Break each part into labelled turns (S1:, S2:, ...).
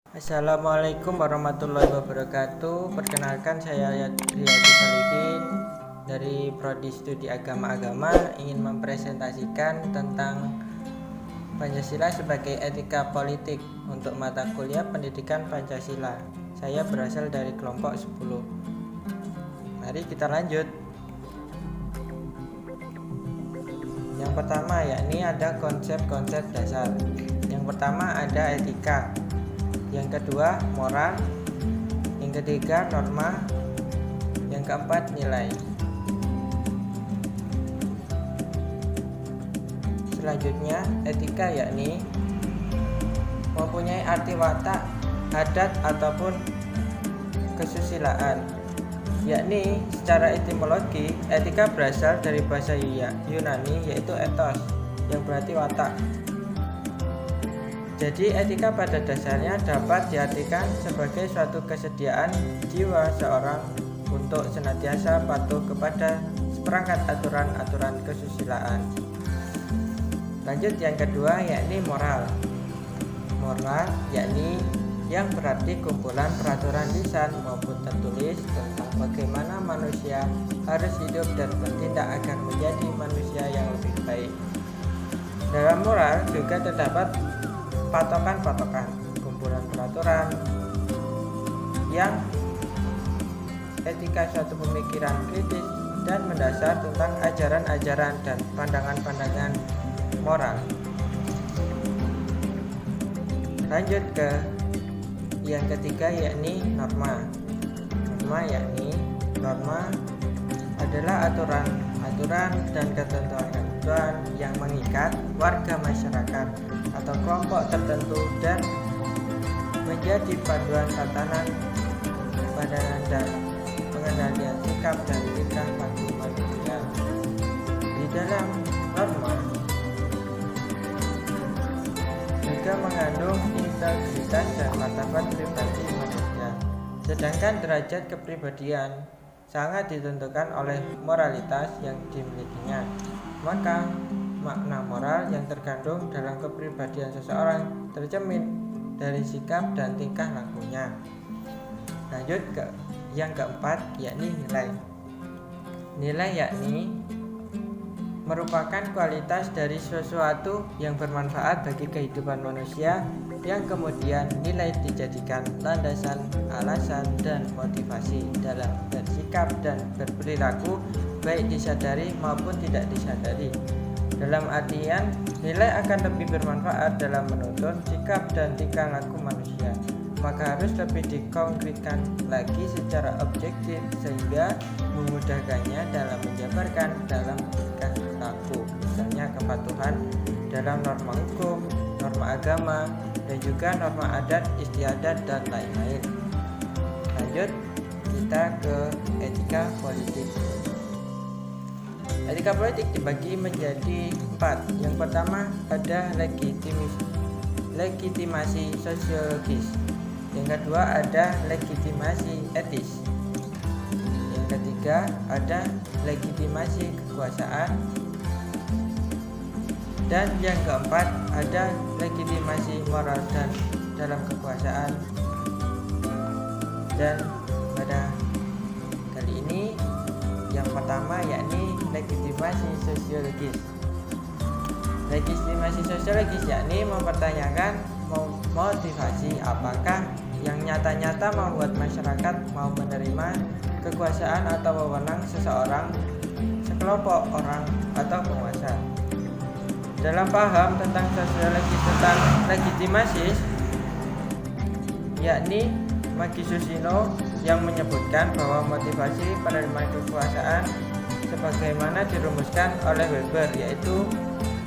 S1: Assalamualaikum warahmatullahi wabarakatuh. Perkenalkan, saya Riyadi Solihin dari Prodi Studi Agama ingin mempresentasikan tentang Pancasila sebagai etika politik untuk mata kuliah pendidikan Pancasila. Saya berasal dari kelompok 10. Mari kita lanjut. Yang pertama yakni ada konsep-konsep dasar. Yang pertama ada etika, yang kedua moral, yang ketiga norma, yang keempat nilai. Selanjutnya etika yakni mempunyai arti watak, adat ataupun kesusilaan, yakni secara etimologi etika berasal dari bahasa Yunani yaitu ethos yang berarti watak. Jadi etika pada dasarnya dapat diartikan sebagai suatu kesediaan jiwa seorang untuk senantiasa patuh kepada seperangkat aturan-aturan kesusilaan. Lanjut yang kedua yakni moral. Moral yakni yang berarti kumpulan peraturan lisan maupun tertulis tentang bagaimana manusia harus hidup dan bertindak agar menjadi manusia yang lebih baik. Dalam moral juga terdapat patokan-patokan, kumpulan peraturan yang etika suatu pemikiran kritis dan mendasar tentang ajaran-ajaran dan pandangan-pandangan moral. Lanjut ke yang ketiga yakni norma. Norma adalah aturan dan ketentuan yang mengikat warga masyarakat atau kelompok tertentu dan menjadi panduan tatanan pandangan dan pengendalian sikap dan tingkah laku manusia. Di dalam norma juga mengandung integritas dan martabat pribadi manusia. Sedangkan derajat kepribadian sangat ditentukan oleh moralitas yang dimilikinya. Maka makna moral yang terkandung dalam kepribadian seseorang tercermin dari sikap dan tingkah lakunya. Lanjut ke yang keempat yakni nilai. Nilai yakni merupakan kualitas dari sesuatu yang bermanfaat bagi kehidupan manusia yang kemudian nilai dijadikan landasan, alasan, dan motivasi dalam bersikap dan berperilaku baik disadari maupun tidak disadari. Dalam artian, nilai akan lebih bermanfaat dalam menuntun sikap dan tingkah laku manusia, maka harus lebih dikonkretkan lagi secara objektif sehingga memudahkannya dalam menjabarkan dalam tingkah laku, misalnya kepatuhan dalam norma hukum, norma agama, dan juga norma adat istiadat dan lain-lain. Lanjut kita ke etika politik. Etika politik dibagi menjadi 4. Yang pertama ada legitimasi sosiologis. Yang kedua ada legitimasi etis. Yang ketiga ada legitimasi kekuasaan. Dan yang keempat ada legitimasi moral dan dalam kekuasaan. Dan pada kali ini yang pertama yakni legitimasi sosiologis. Legitimasi sosiologis yakni mempertanyakan motivasi apakah yang nyata-nyata membuat masyarakat mau menerima kekuasaan atau wewenang seseorang, sekelompok orang atau penguasa. Dalam paham tentang sosiologis tentang legitimasi yakni Magisusino yang menyebutkan bahwa motivasi penerima kekuasaan sebagaimana dirumuskan oleh Weber yaitu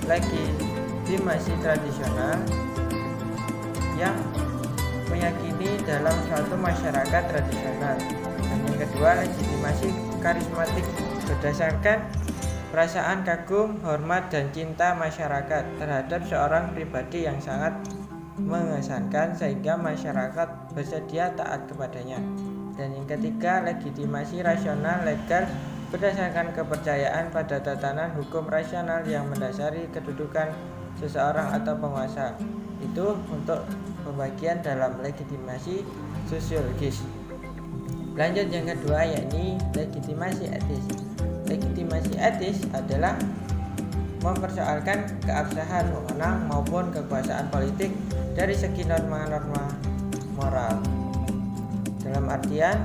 S1: legitimasi tradisional yang meyakini dalam suatu masyarakat tradisional, dan yang kedua legitimasi karismatik berdasarkan perasaan kagum, hormat, dan cinta masyarakat terhadap seorang pribadi yang sangat mengesankan sehingga masyarakat bersedia taat kepadanya. Dan yang ketiga legitimasi rasional legal berdasarkan kepercayaan pada tatanan hukum rasional yang mendasari kedudukan seseorang atau penguasa. Itu untuk pembagian dalam legitimasi sosiologis. Lanjut yang kedua, yakni legitimasi etis. Legitimasi etis adalah mempersoalkan keabsahan wewenang maupun kekuasaan politik dari segi norma-norma moral. Dalam artian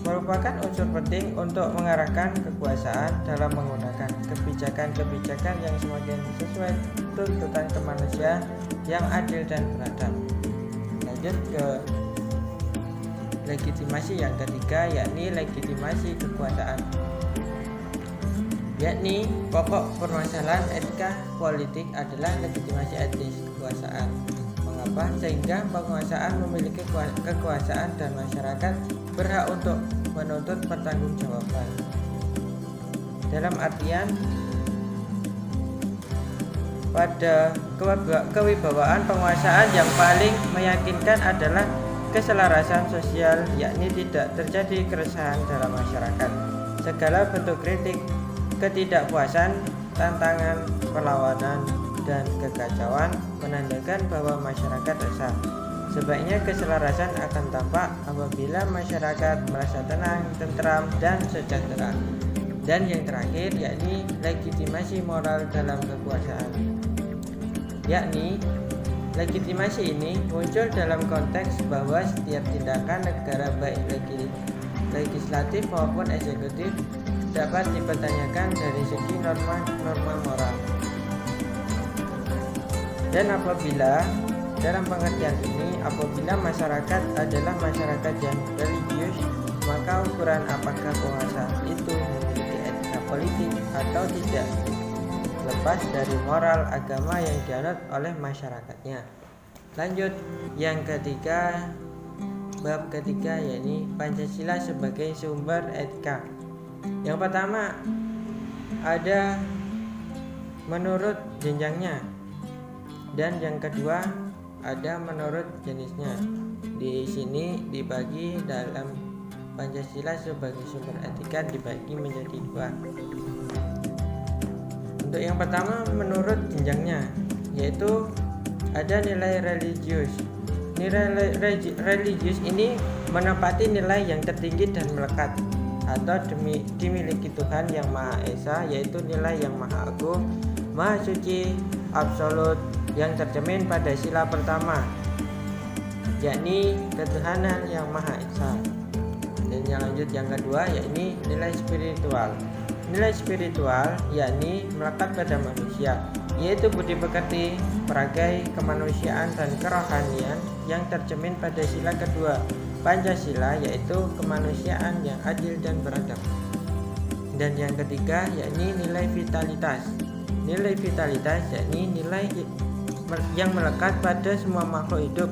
S1: merupakan unsur penting untuk mengarahkan kekuasaan dalam menggunakan kebijakan-kebijakan yang semakin sesuai tuntutan kemanusiaan yang adil dan beradab. Lanjut ke legitimasi yang ketiga, yakni legitimasi kekuasaan. Yakni pokok permasalahan etika politik adalah legitimasi etis kekuasaan. Mengapa? Sehingga penguasaan memiliki kekuasaan dan masyarakat berhak untuk menuntut pertanggungjawaban. Dalam artian pada kewibawaan penguasaan yang paling meyakinkan adalah keselarasan sosial, yakni tidak terjadi keresahan dalam masyarakat. Segala bentuk kritik, ketidakpuasan, tantangan, perlawanan, dan kekacauan menandakan bahwa masyarakat resah. Sebaiknya keselarasan akan tampak apabila masyarakat merasa tenang, tentram, dan sejahtera. Dan yang terakhir, yakni legitimasi moral dalam kekuasaan. Yakni legitimasi ini muncul dalam konteks bahwa setiap tindakan negara baik legislatif maupun eksekutif dapat dipertanyakan dari segi norma moral. Dan apabila dalam pengertian ini, apabila masyarakat adalah masyarakat yang religius, maka ukuran apakah penguasa itu memiliki etika politik atau tidak lepas dari moral agama yang dianut oleh masyarakatnya. Lanjut yang ketiga, bab ketiga, yakni Pancasila sebagai sumber etika. Yang pertama ada menurut jenjangnya, dan yang kedua ada menurut jenisnya. Di sini dibagi dalam Pancasila sebagai sumber etika dibagi menjadi dua. Untuk yang pertama menurut jenjangnya, yaitu ada nilai religius. Nilai religius ini menempati nilai yang tertinggi dan melekat atau dimiliki Tuhan yang Maha Esa, yaitu nilai yang Maha Agung, Maha Suci, absolut, yang tercermin pada sila pertama, yakni ketuhanan yang Maha Esa. Dan yang lanjut yang kedua, yakni nilai spiritual. Nilai spiritual yakni melekat pada manusia, yaitu budi pekerti, peragai, kemanusiaan, dan kerohanian yang tercermin pada sila kedua Pancasila, yaitu kemanusiaan yang adil dan beradab. Dan yang ketiga yakni nilai vitalitas. Nilai vitalitas yakni nilai yang melekat pada semua makhluk hidup,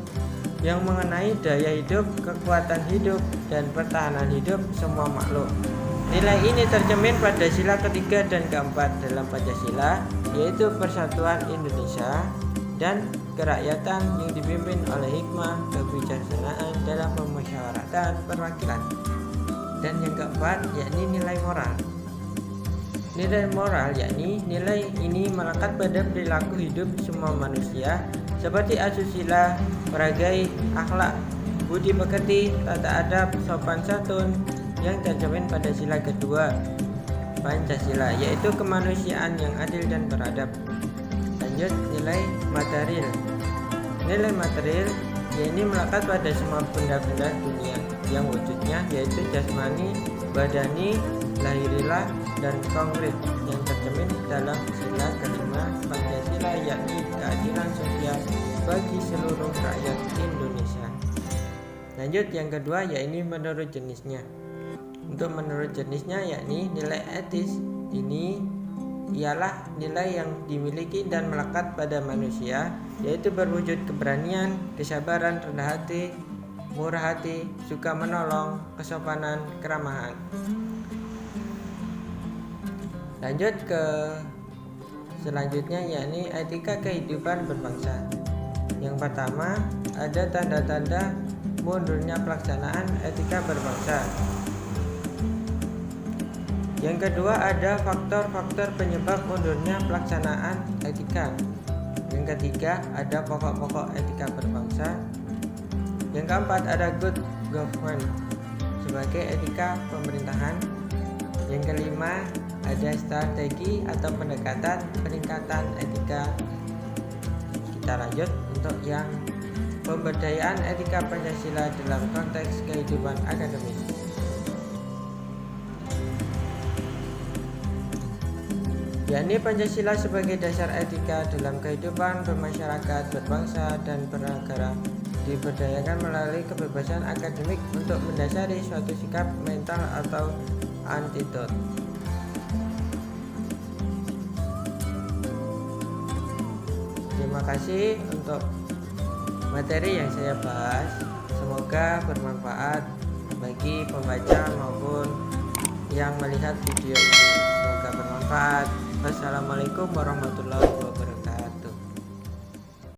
S1: yang mengenai daya hidup, kekuatan hidup, dan pertahanan hidup semua makhluk. Nilai ini tercermin pada sila ketiga dan keempat dalam Pancasila, yaitu persatuan Indonesia dan kerakyatan yang dipimpin oleh hikmah, kebijaksanaan dalam pemusyawaratan perwakilan. Dan yang keempat yakni nilai moral. Nilai moral yakni nilai ini melekat pada perilaku hidup semua manusia seperti asusila, peragai, akhlak, budi pekerti, tata adab, sopan santun yang tercermin pada sila kedua Pancasila, yaitu kemanusiaan yang adil dan beradab. Lanjut nilai material. Nilai material yakni melekat pada semua benda-benda dunia yang wujudnya yaitu jasmani, badani, lahiriah, dan konkret yang tercermin dalam sila kelima Pancasila, yakni keadilan sosial bagi seluruh rakyat Indonesia. Lanjut yang kedua, yakni menurut jenisnya. Untuk menurut jenisnya yakni nilai etis ini ialah nilai yang dimiliki dan melekat pada manusia, yaitu berwujud keberanian, kesabaran, rendah hati, murah hati, suka menolong, kesopanan, keramahan. Lanjut ke selanjutnya yakni etika kehidupan berbangsa. Yang pertama ada tanda-tanda mundurnya pelaksanaan etika berbangsa. Yang kedua ada faktor-faktor penyebab mundurnya pelaksanaan etika. Yang ketiga ada pokok-pokok etika berbangsa. Yang keempat ada good government sebagai etika pemerintahan. Yang kelima ada strategi atau pendekatan peningkatan etika. Kita lanjut untuk yang pemberdayaan etika Pancasila dalam konteks kehidupan akademis. Yakni Pancasila sebagai dasar etika dalam kehidupan bermasyarakat, berbangsa, dan bernegara diberdayakan melalui kebebasan akademik untuk mendasari suatu sikap mental atau antidot. Terima kasih untuk materi yang saya bahas. Semoga bermanfaat bagi pembaca maupun yang melihat video ini. Semoga bermanfaat. Wassalamualaikum warahmatullahi wabarakatuh.